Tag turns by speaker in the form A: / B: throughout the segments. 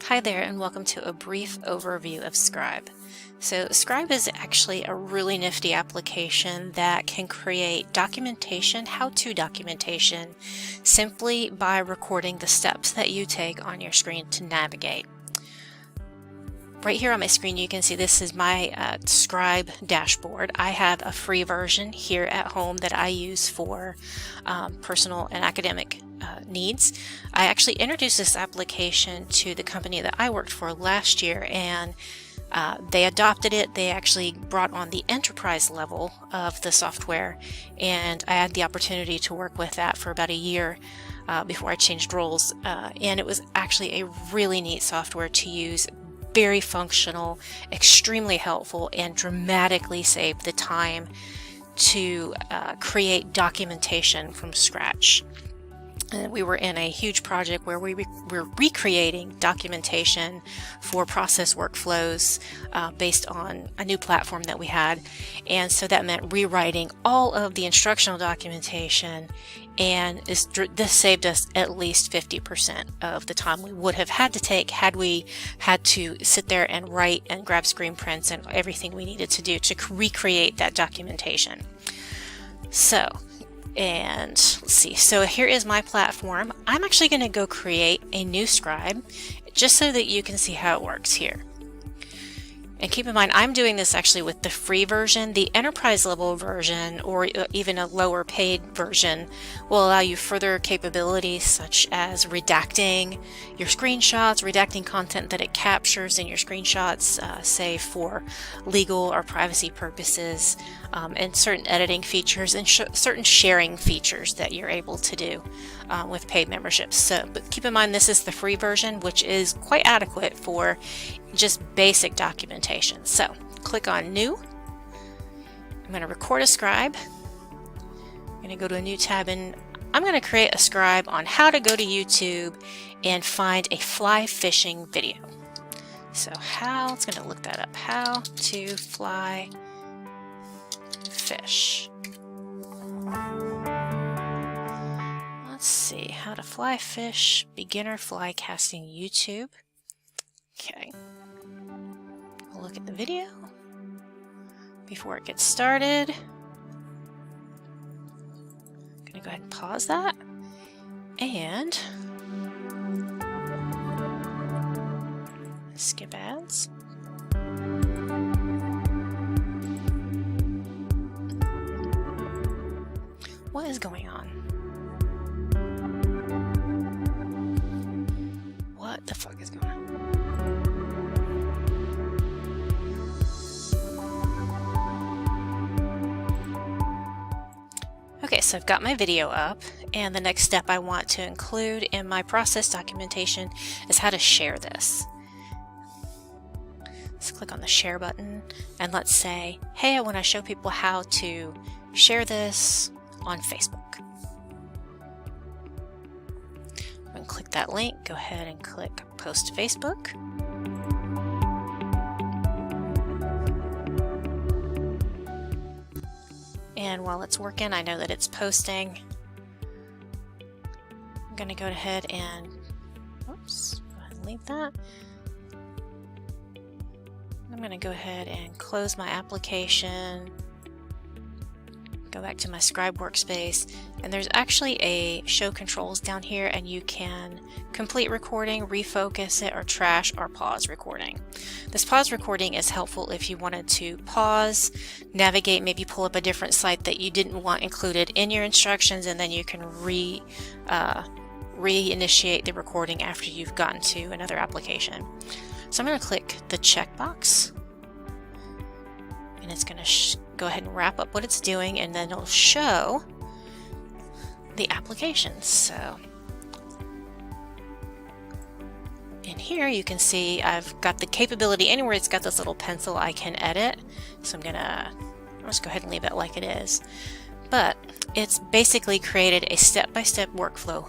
A: Hi there, and welcome to a brief overview of Scribe. So Scribe is actually a really nifty application that can create documentation, how-to documentation, simply by recording the steps that you take on your screen to navigate. Right here on my screen you can see this is my Scribe dashboard. I have a free version here at home that I use for personal and academic needs. I actually introduced this application to the company that I worked for last year, and they adopted it. They actually brought on the enterprise level of the software, and I had the opportunity to work with that for about a year before I changed roles, and it was actually a really neat software to use. Very functional, extremely helpful, and dramatically saved the time to create documentation from scratch. We were in a huge project where we were recreating documentation for process workflows based on a new platform that we had, and so that meant rewriting all of the instructional documentation, and this saved us at least 50% of the time we would have had to take had we had to sit there and write and grab screen prints and everything we needed to do to recreate that documentation. And let's see, so here is my platform. I'm actually going to go create a new Scribe just so that you can see how it works here. And keep in mind, I'm doing this actually with the free version. The enterprise level version, or even a lower paid version, will allow you further capabilities such as redacting your screenshots, redacting content that it captures in your screenshots, say for legal or privacy purposes, and certain editing features and certain sharing features that you're able to do with paid memberships. But keep in mind, this is the free version, which is quite adequate for just basic documentation. So click on New. I'm going to record a Scribe. I'm going to go to a new tab, and I'm going to create a Scribe on how to go to YouTube and find a fly fishing video. So it's going to look that up. How to fly fish. Let's see, how to fly fish, beginner fly casting YouTube. Okay, we'll look at the video before it gets started. I'm going to go ahead and pause that, and skip ads. What is going on? What the fuck is going on? Okay, so I've got my video up, and the next step I want to include in my process documentation is how to share this. Let's click on the share button, and let's say, hey, I want to show people how to share this on Facebook. I'm going to click that link, go ahead and click Post to Facebook. And while it's working, I know that it's posting. I'm going to go ahead and, oops, go ahead and leave that. I'm going to go ahead and close my application, go back to my Scribe workspace, and there's actually a show controls down here, and you can complete recording, refocus it, or trash or pause recording. This pause recording is helpful if you wanted to pause, navigate, maybe pull up a different site that you didn't want included in your instructions, and then you can reinitiate the recording after you've gotten to another application. So I'm going to click the checkbox, and it's going to go ahead and wrap up what it's doing, and then it'll show the applications. So in here you can see I've got the capability anywhere it's got this little pencil I can edit. So I'll just go ahead and leave it like it is. But it's basically created a step-by-step workflow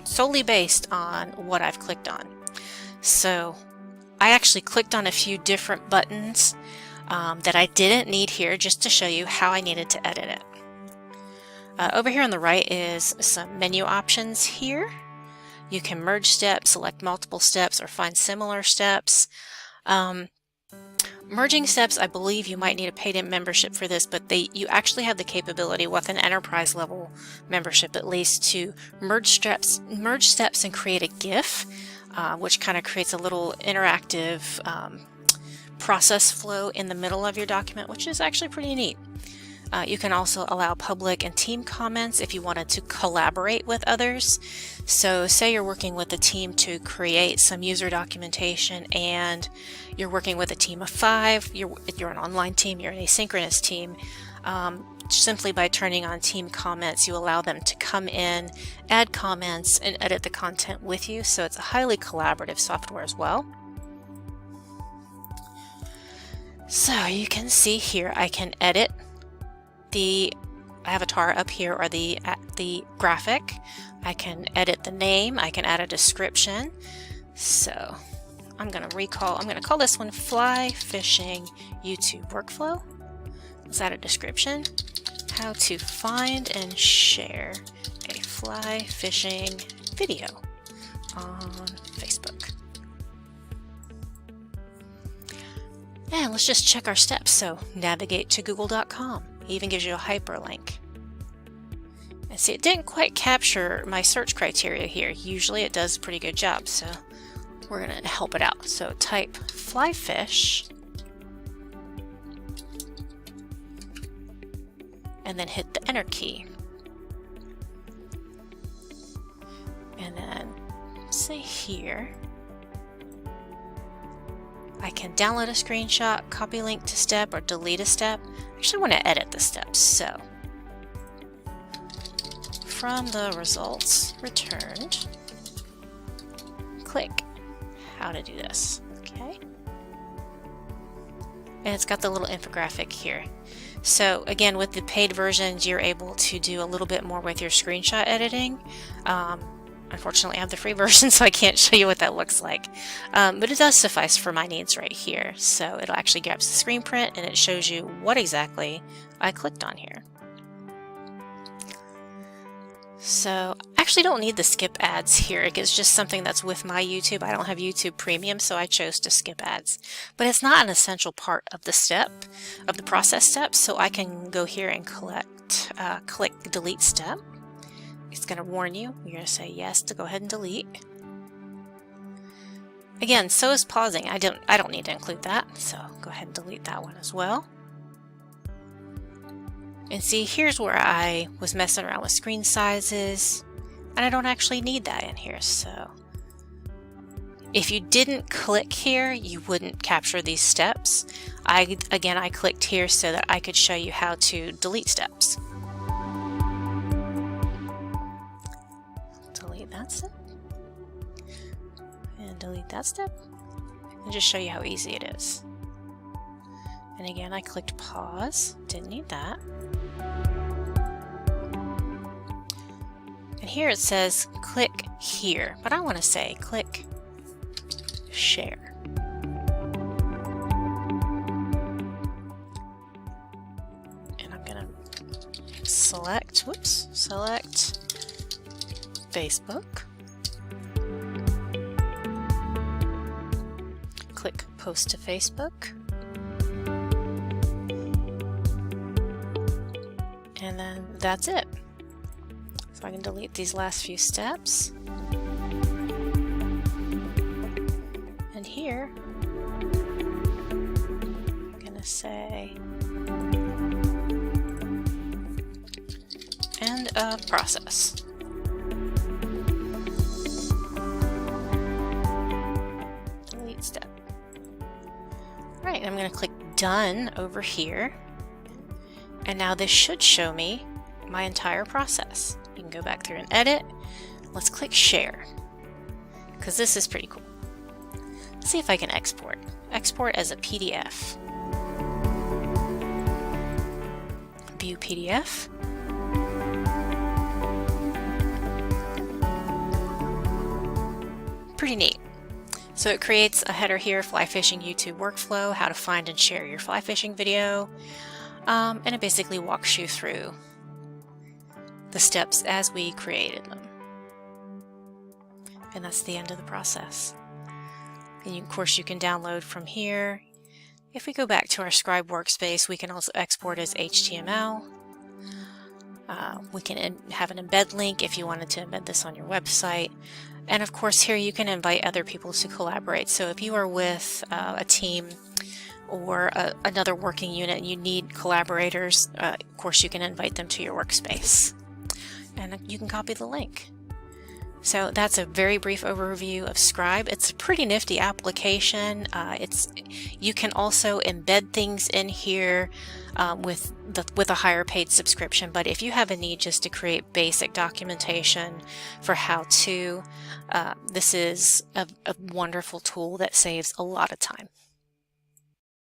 A: solely based on what I've clicked on. So I actually clicked on a few different buttons that I didn't need here, just to show you how I needed to edit it. Over here on the right is some menu options here. You can merge steps, select multiple steps, or find similar steps. Merging steps, I believe you might need a paid-in membership for this, but you actually have the capability with an enterprise level membership at least to merge steps and create a GIF, which kind of creates a little interactive process flow in the middle of your document, which is actually pretty neat. You can also allow public and team comments if you wanted to collaborate with others. So say you're working with a team to create some user documentation and you're working with a team of 5, you're an online team, you're an asynchronous team. Simply by turning on team comments, you allow them to come in, add comments, and edit the content with you. So it's a highly collaborative software as well. So you can see here I can edit the avatar up here, or the graphic. I can edit the name, I can add a description. So I'm going to call this one Fly Fishing YouTube Workflow. Let's add a description. How to find and share a fly fishing video on Facebook. And let's just check our steps. So navigate to google.com. It even gives you a hyperlink. And see, it didn't quite capture my search criteria here. Usually it does a pretty good job, so we're going to help it out. So type fly fish and then hit the enter key. And then say here, I can download a screenshot, copy link to step, or delete a step. I actually want to edit the steps, so from the results returned, click how to do this. Okay. And it's got the little infographic here. So again, with the paid versions, you're able to do a little bit more with your screenshot editing. Unfortunately, I have the free version, so I can't show you what that looks like. But it does suffice for my needs right here. So it'll actually grab the screen print and it shows you what exactly I clicked on here. So I actually don't need the skip ads here. It's just something that's with my YouTube. I don't have YouTube Premium, so I chose to skip ads. But it's not an essential part of the process step, so I can go here and click delete step. It's going to warn you. You're going to say yes to go ahead and delete. Again, so is pausing. I don't need to include that, so go ahead and delete that one as well. And see, here's where I was messing around with screen sizes, and I don't actually need that in here. So if you didn't click here, you wouldn't capture these steps. I clicked here so that I could show you how to delete steps. Delete that step, and delete that step, and just show you how easy it is. And again, I clicked pause, didn't need that. And here it says click here, but I want to say click share. And I'm going to select Facebook. Click post to Facebook. And then that's it. So I can delete these last few steps. And here, I'm going to say end of process. Delete step. All right, I'm going to click done over here. And now this should show me my entire process. You can go back through and edit. Let's click share, because this is pretty cool. Let's see if I can export. Export as a PDF. View PDF. Pretty neat. So it creates a header here, Fly Fishing YouTube Workflow, how to find and share your fly fishing video. And it basically walks you through the steps as we created them. And that's the end of the process. And of course, you can download from here. If we go back to our Scribe workspace, we can also export as HTML. We can have an embed link if you wanted to embed this on your website. And of course, here you can invite other people to collaborate. So if you are with a team or another working unit and you need collaborators, of course, you can invite them to your workspace. And you can copy the link. So that's a very brief overview of Scribe. It's a pretty nifty application. You can also embed things in here with a higher paid subscription. But if you have a need just to create basic documentation for how to, this is a wonderful tool that saves a lot of time.